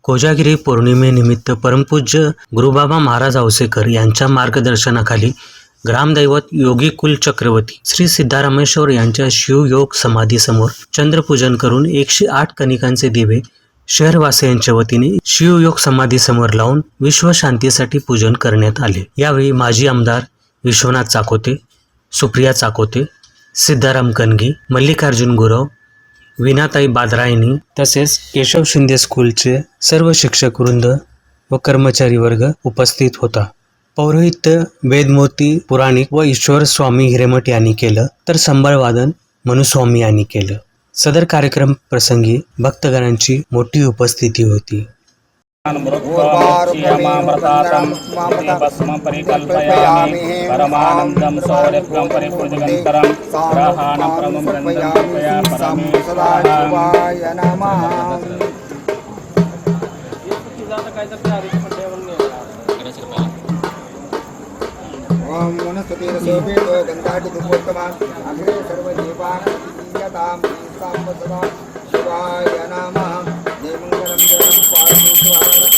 कोजागिरी पौर्णिमेनिमित्त परमपूज्य गुरुबाबा महाराज औसेकर यांच्या मार्गदर्शनाखाली ग्रामदैवत योगी कुल चक्रवर्ती श्री सिद्धारामेश्वर यांच्या शिवयोग समाधीसमोर चंद्रपूजन करून 108 कणिकांचे दिवे शहरवासियांच्या वतीने शिवयोग समाधीसमोर लावून विश्वशांतीसाठी पूजन करण्यात आले। यावेळी माजी आमदार विश्वनाथ चाकोते, सुप्रिया चाकोते, सिद्धाराम कणगी, मल्लिकार्जुन गुरव, विनाताई बादरायनी तसेच केशव शिंदे स्कूलचे सर्व शिक्षक वृंद व कर्मचारी वर्ग उपस्थित होता। पौरोहित्य वेदमूर्ती पुराणिक व ईश्वर स्वामी हिरेमठ यांनी केलं, तर संबळवादन मनुस्वामी यांनी केलं। सदर कार्यक्रम प्रसंगी भक्तगणांची मोठी उपस्थिती होती। परमानंदं सौरभ्यं परिपूर्णगंतरं ग्रहाणं प्रमुखं ओम वनस्पतिरसोपेतो गंधाढ्योत्तमान् अग्रे सर्वदेवानां सदा शिवाय नमः। जय मंगलम जयं पार्वती